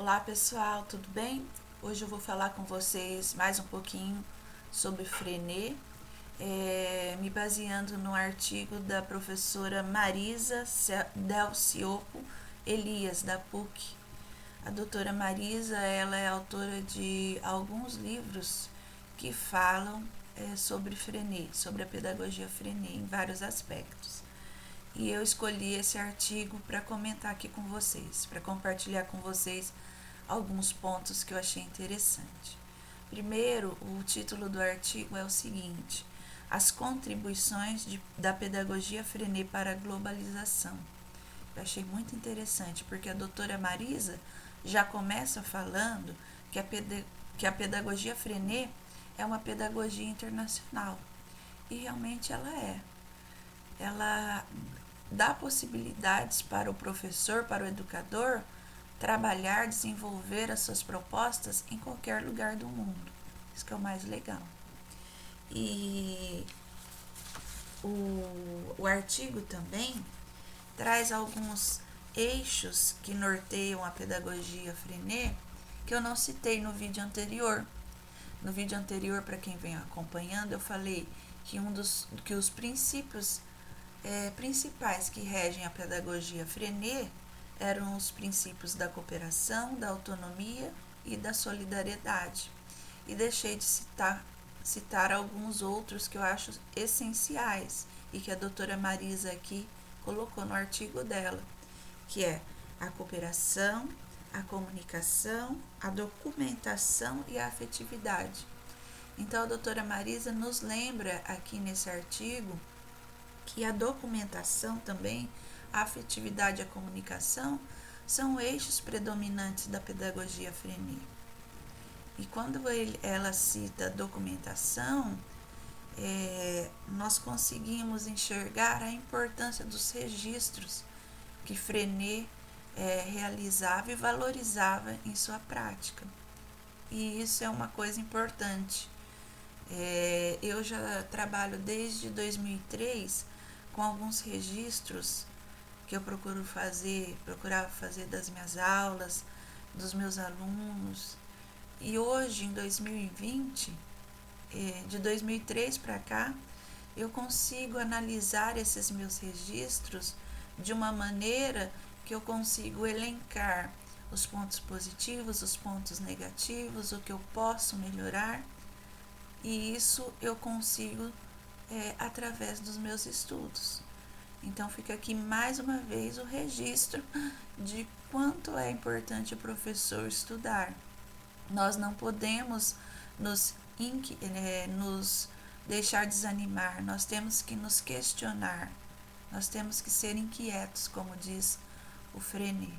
Olá pessoal, tudo bem? Hoje eu vou falar com vocês mais um pouquinho sobre Freinet, me baseando no artigo da professora Marisa Del Ciopo Elias, da PUC. A doutora Marisa, ela é autora de alguns livros que falam sobre Freinet, sobre a pedagogia Freinet em vários aspectos. E eu escolhi esse artigo para comentar aqui com vocês, para compartilhar com vocês alguns pontos que eu achei interessante. Primeiro, o título do artigo é o seguinte: As contribuições da pedagogia Freinet para a globalização. Eu achei muito interessante, porque a doutora Marisa já começa falando que a pedagogia Freinet é uma pedagogia internacional. E realmente ela é. Ela dá possibilidades para o professor, para o educador, trabalhar, desenvolver as suas propostas em qualquer lugar do mundo. Isso que é o mais legal. E o artigo também traz alguns eixos que norteiam a pedagogia Freinet que eu não citei no vídeo anterior. No vídeo anterior, para quem vem acompanhando, eu falei que os princípios principais que regem a pedagogia Freinet eram os princípios da cooperação, da autonomia e da solidariedade. E deixei de citar alguns outros que eu acho essenciais e que a doutora Marisa aqui colocou no artigo dela, que é a cooperação, a comunicação, a documentação e a afetividade. Então a doutora Marisa nos lembra aqui nesse artigo que a documentação também, a afetividade e a comunicação são eixos predominantes da pedagogia Freinet. E quando ela cita documentação, nós conseguimos enxergar a importância dos registros que Freinet realizava e valorizava em sua prática. E isso é uma coisa importante. Eu já trabalho desde 2003 com alguns registros que eu procurava fazer das minhas aulas, dos meus alunos. E hoje, em 2020, de 2003 para cá, eu consigo analisar esses meus registros de uma maneira que eu consigo elencar os pontos positivos, os pontos negativos, o que eu posso melhorar. E isso eu consigo através dos meus estudos. Então fica aqui mais uma vez o registro de quanto é importante o professor estudar. Nós não podemos nos deixar desanimar, nós temos que nos questionar, nós temos que ser inquietos, como diz o Freinet,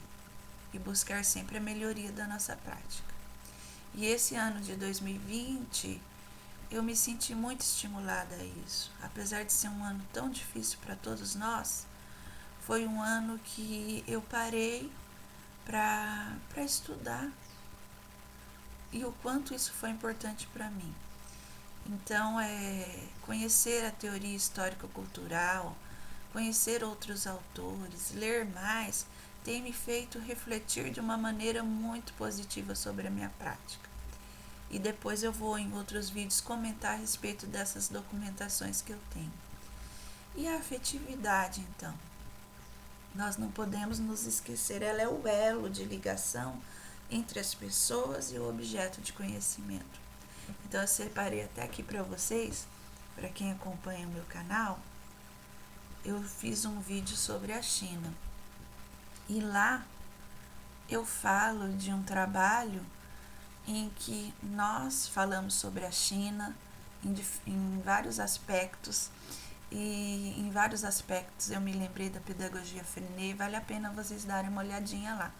e buscar sempre a melhoria da nossa prática. E esse ano de 2020, eu me senti muito estimulada a isso. Apesar de ser um ano tão difícil para todos nós, foi um ano que eu parei para estudar. E o quanto isso foi importante para mim. Então, conhecer a teoria histórico-cultural, conhecer outros autores, ler mais, tem me feito refletir de uma maneira muito positiva sobre a minha prática. E depois eu vou em outros vídeos comentar a respeito dessas documentações que eu tenho. E a afetividade, então? Nós não podemos nos esquecer, ela é o elo de ligação entre as pessoas e o objeto de conhecimento. Então eu separei até aqui para vocês, para quem acompanha o meu canal, eu fiz um vídeo sobre a China. E lá eu falo de um trabalho em que nós falamos sobre a China em vários aspectos, e em vários aspectos eu me lembrei da pedagogia Freinet. Vale a pena vocês darem uma olhadinha lá.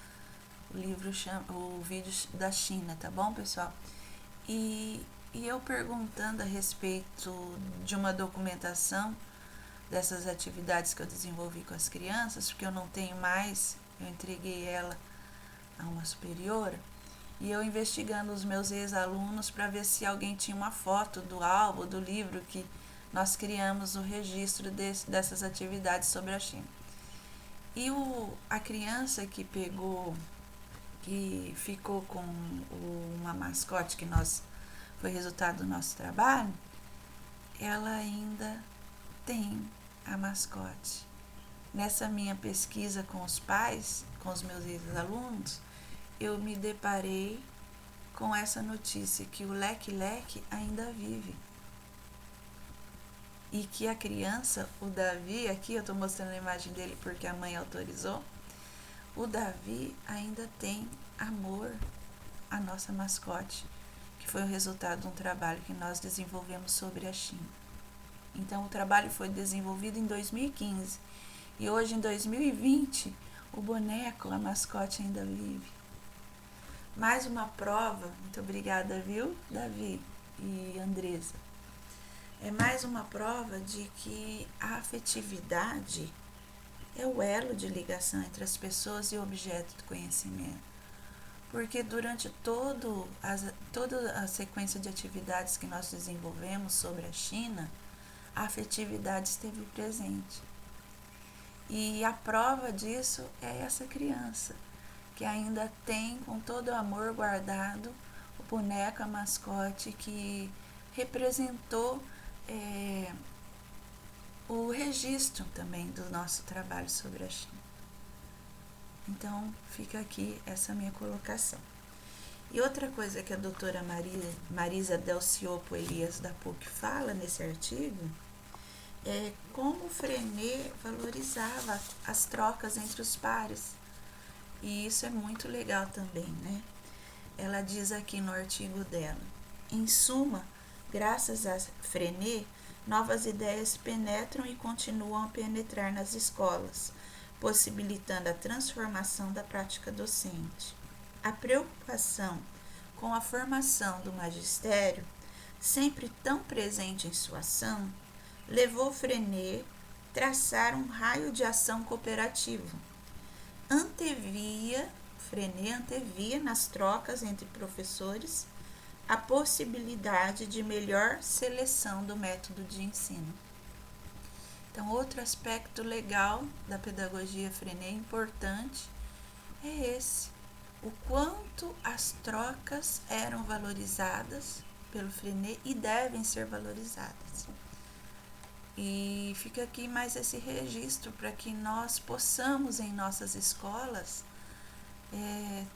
O vídeo da China, tá bom, pessoal? E eu perguntando a respeito de uma documentação dessas atividades que eu desenvolvi com as crianças, porque eu não tenho mais, eu entreguei ela a uma superiora. E eu investigando os meus ex-alunos para ver se alguém tinha uma foto do álbum, do livro que nós criamos o registro dessas atividades sobre a China. E a criança que pegou que ficou com uma mascote que foi resultado do nosso trabalho, ela ainda tem a mascote. Nessa minha pesquisa com os pais, com os meus ex-alunos, eu me deparei com essa notícia que o Leque-Leque ainda vive. E que a criança, o Davi, aqui eu estou mostrando a imagem dele porque a mãe autorizou, o Davi ainda tem amor à nossa mascote, que foi o resultado de um trabalho que nós desenvolvemos sobre a China. Então, o trabalho foi desenvolvido em 2015 e hoje, em 2020, o boneco, a mascote, ainda vive. Mais uma prova, muito obrigada, viu, Davi e Andresa? É mais uma prova de que a afetividade é o elo de ligação entre as pessoas e o objeto do conhecimento. Porque durante toda a sequência de atividades que nós desenvolvemos sobre a China, a afetividade esteve presente. E a prova disso é essa criança, que ainda tem com todo o amor guardado o boneco, a mascote, que representou o registro também do nosso trabalho sobre a China. Então, fica aqui essa minha colocação. E outra coisa que a doutora Marisa Delciopo Elias da PUC fala nesse artigo é como Frenet valorizava as trocas entre os pares. E isso é muito legal também, né? Ela diz aqui no artigo dela: em suma, graças a Frenet, novas ideias penetram e continuam a penetrar nas escolas, possibilitando a transformação da prática docente. A preocupação com a formação do magistério, sempre tão presente em sua ação, levou Frenet a traçar um raio de ação cooperativo. Frenet antevia nas trocas entre professores a possibilidade de melhor seleção do método de ensino. Então, outro aspecto legal da pedagogia Frenet importante é esse: o quanto as trocas eram valorizadas pelo Frenet e devem ser valorizadas. E fica aqui mais esse registro para que nós possamos, em nossas escolas,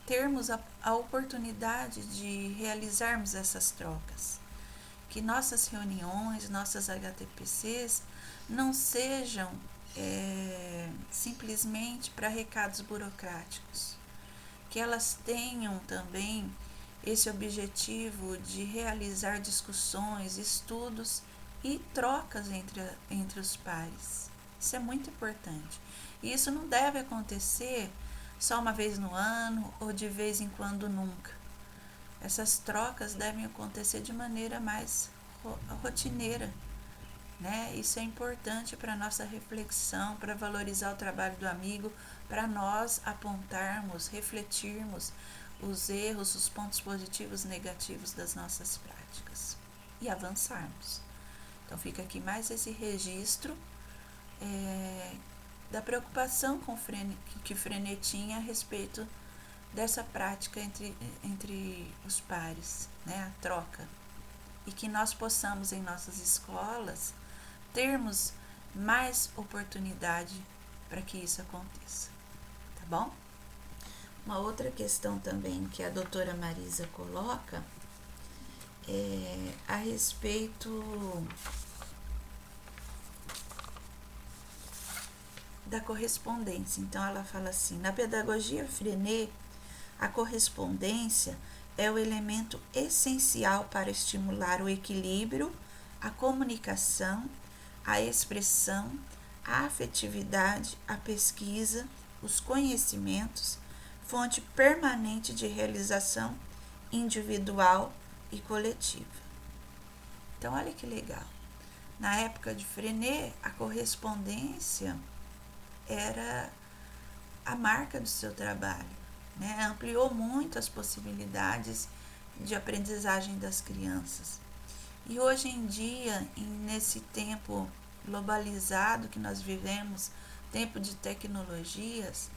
termos a oportunidade de realizarmos essas trocas. Que nossas reuniões, nossas HTPCs não sejam simplesmente para recados burocráticos. Que elas tenham também esse objetivo de realizar discussões, estudos e trocas entre os pares. Isso é muito importante. E isso não deve acontecer só uma vez no ano ou de vez em quando nunca. Essas trocas devem acontecer de maneira mais rotineira, né? Isso é importante para a nossa reflexão, para valorizar o trabalho do amigo, para nós apontarmos, refletirmos os erros, os pontos positivos e negativos das nossas práticas e avançarmos. Então, fica aqui mais esse registro da preocupação que Frenet tinha a respeito dessa prática entre os pares, né, a troca. E que nós possamos, em nossas escolas, termos mais oportunidade para que isso aconteça. Tá bom? Uma outra questão também que a doutora Marisa coloca é a respeito da correspondência. Então, ela fala assim: na pedagogia Frenet, a correspondência é o elemento essencial para estimular o equilíbrio, a comunicação, a expressão, a afetividade, a pesquisa, os conhecimentos, fonte permanente de realização individual e coletiva. Então, olha que legal. Na época de Frenet, a correspondência era a marca do seu trabalho, né? Ampliou muito as possibilidades de aprendizagem das crianças. E hoje em dia, nesse tempo globalizado que nós vivemos, tempo de tecnologias,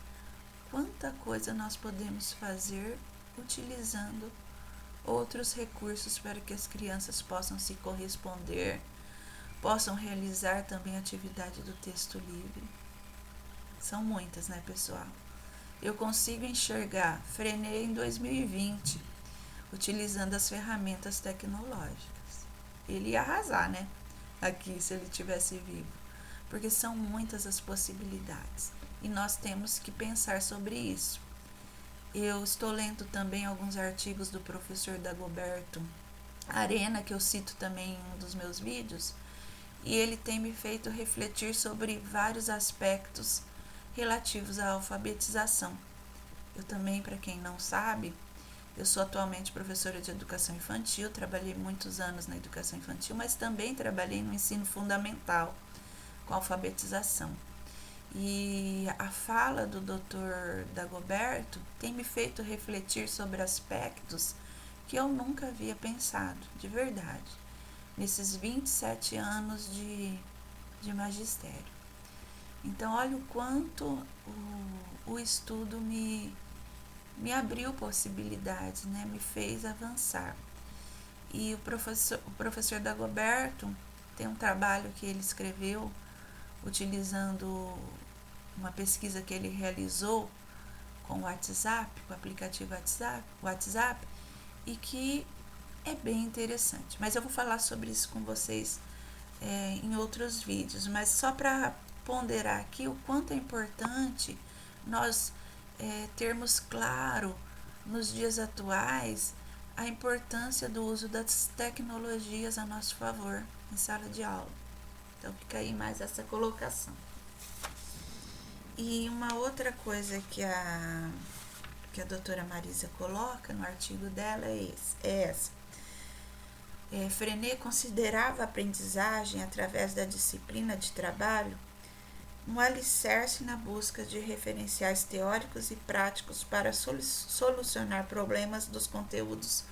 quanta coisa nós podemos fazer utilizando outros recursos para que as crianças possam se corresponder, possam realizar também a atividade do texto livre. São muitas, né, pessoal? Eu consigo enxergar Freinet em 2020, utilizando as ferramentas tecnológicas. Ele ia arrasar, né? Aqui, se ele estivesse vivo. Porque são muitas as possibilidades. E nós temos que pensar sobre isso. Eu estou lendo também alguns artigos do professor Dagoberto Arena, que eu cito também em um dos meus vídeos, e ele tem me feito refletir sobre vários aspectos relativos à alfabetização. Eu também, para quem não sabe, eu sou atualmente professora de educação infantil, trabalhei muitos anos na educação infantil, mas também trabalhei no ensino fundamental com alfabetização. E a fala do Dr. Dagoberto tem me feito refletir sobre aspectos que eu nunca havia pensado, de verdade, nesses 27 anos de magistério. Então, olha o quanto o estudo me abriu possibilidades, né? Me fez avançar. E o professor Dagoberto tem um trabalho que ele escreveu utilizando uma pesquisa que ele realizou com o WhatsApp, com o aplicativo WhatsApp, e que é bem interessante. Mas eu vou falar sobre isso com vocês em outros vídeos, mas só para ponderar aqui o quanto é importante nós termos claro nos dias atuais a importância do uso das tecnologias a nosso favor em sala de aula. Então fica aí mais essa colocação. E uma outra coisa que a doutora Marisa coloca no artigo dela é essa. Freinet considerava a aprendizagem através da disciplina de trabalho um alicerce na busca de referenciais teóricos e práticos para solucionar problemas dos conteúdos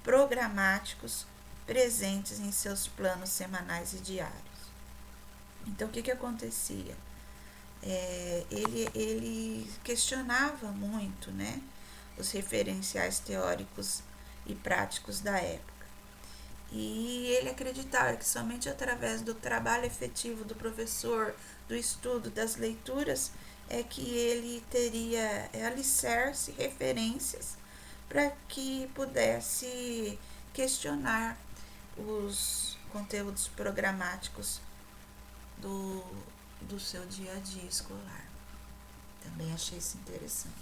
programáticos presentes em seus planos semanais e diários. Então, o que acontecia? Ele questionava muito, né, os referenciais teóricos e práticos da época. E ele acreditava que somente através do trabalho efetivo do professor, do estudo, das leituras, é que ele teria alicerce, referências, para que pudesse questionar os conteúdos programáticos do seu dia a dia escolar. Também achei isso interessante.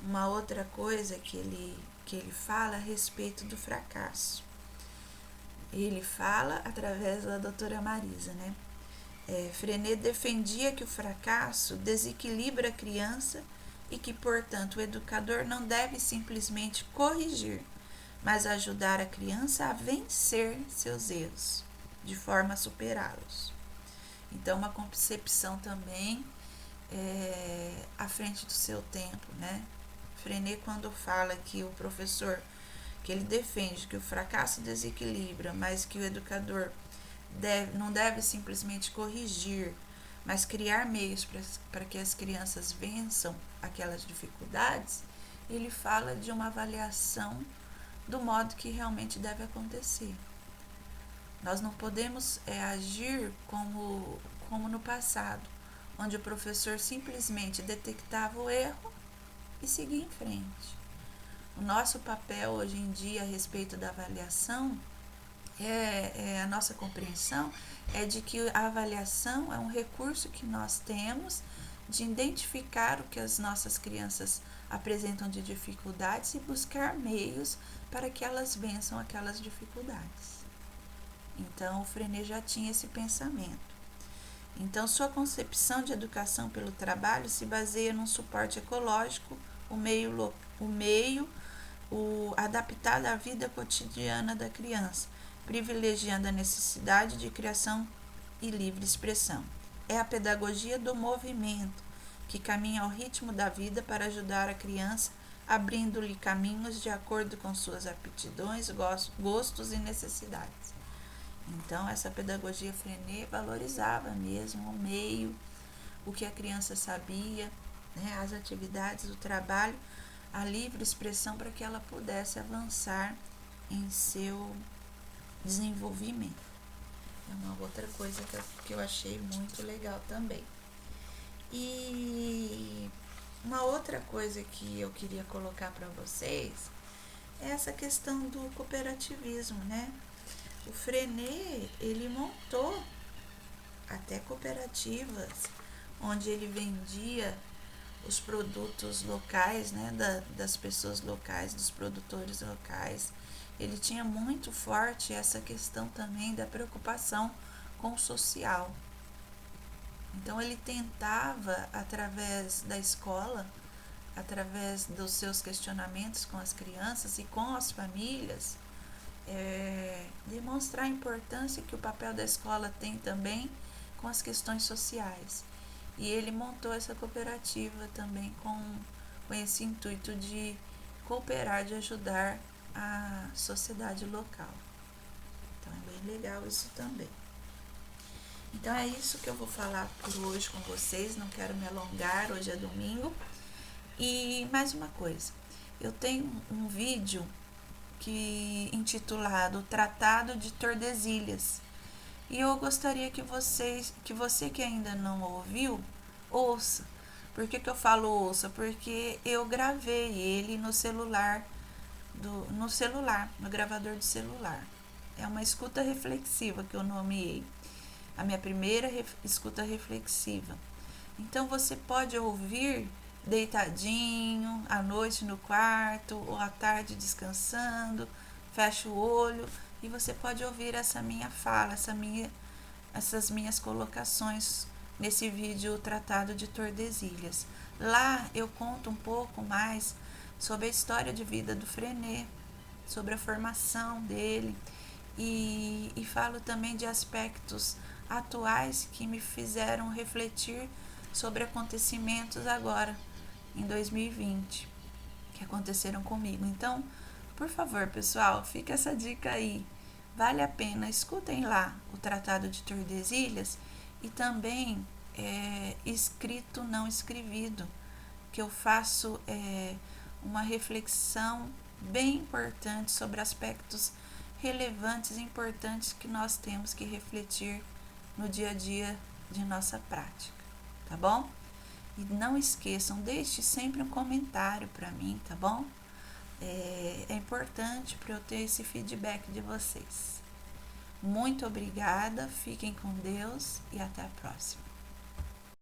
Uma outra coisa que ele fala a respeito do fracasso. Ele fala através da doutora Marisa, né? Freinet defendia que o fracasso desequilibra a criança e que, portanto, o educador não deve simplesmente corrigir, mas ajudar a criança a vencer seus erros, de forma a superá-los. Então, uma concepção também à frente do seu tempo, né? Freinet, quando fala que o professor, que ele defende que o fracasso desequilibra, mas que o educador não deve simplesmente corrigir, mas criar meios para que as crianças vençam aquelas dificuldades, ele fala de uma avaliação do modo que realmente deve acontecer. Nós não podemos agir como no passado, onde o professor simplesmente detectava o erro e seguir em frente. O nosso papel hoje em dia a respeito da avaliação, a nossa compreensão é de que a avaliação é um recurso que nós temos de identificar o que as nossas crianças apresentam de dificuldades e buscar meios para que elas vençam aquelas dificuldades. Então, o Freinet já tinha esse pensamento. Então, sua concepção de educação pelo trabalho se baseia num suporte ecológico, o meio adaptado à vida cotidiana da criança, privilegiando a necessidade de criação e livre expressão. É a pedagogia do movimento, que caminha ao ritmo da vida para ajudar a criança, abrindo-lhe caminhos de acordo com suas aptidões, gostos e necessidades. Então, essa pedagogia Freinet valorizava mesmo o meio, o que a criança sabia, né, as atividades, o trabalho, a livre expressão para que ela pudesse avançar em seu desenvolvimento. É uma outra coisa que eu achei muito legal também. E uma outra coisa que eu queria colocar para vocês é essa questão do cooperativismo, né? O Freinet, ele montou até cooperativas onde ele vendia os produtos locais, né, das pessoas locais, dos produtores locais. Ele tinha muito forte essa questão também da preocupação com o social. Então ele tentava, através da escola, através dos seus questionamentos com as crianças e com as famílias, demonstrar a importância que o papel da escola tem também com as questões sociais. E ele montou essa cooperativa também com esse intuito de cooperar, de ajudar a sociedade local. Então é bem legal isso também. Então é isso que eu vou falar por hoje com vocês, não quero me alongar, hoje é domingo. E mais uma coisa, eu tenho um vídeo intitulado Tratado de Tordesilhas. E eu gostaria que você que ainda não ouviu, ouça. Por que eu falo ouça? Porque eu gravei ele no celular, no gravador de celular. É uma escuta reflexiva que eu nomeei. A minha primeira escuta reflexiva. Então você pode ouvir deitadinho, à noite no quarto, ou à tarde descansando, fecha o olho e você pode ouvir essa minha fala, essas minhas colocações nesse vídeo Tratado de Tordesilhas. Lá eu conto um pouco mais sobre a história de vida do Freinet, sobre a formação dele e falo também de aspectos atuais que me fizeram refletir sobre acontecimentos agora, em 2020, que aconteceram comigo. Então, por favor, pessoal, fica essa dica aí. Vale a pena, escutem lá o Tratado de Tordesilhas e também escrito não escrevido, que eu faço uma reflexão bem importante sobre aspectos relevantes e importantes que nós temos que refletir no dia a dia de nossa prática, tá bom? E não esqueçam, deixe sempre um comentário para mim, tá bom? É importante para eu ter esse feedback de vocês. Muito obrigada, fiquem com Deus e até a próxima.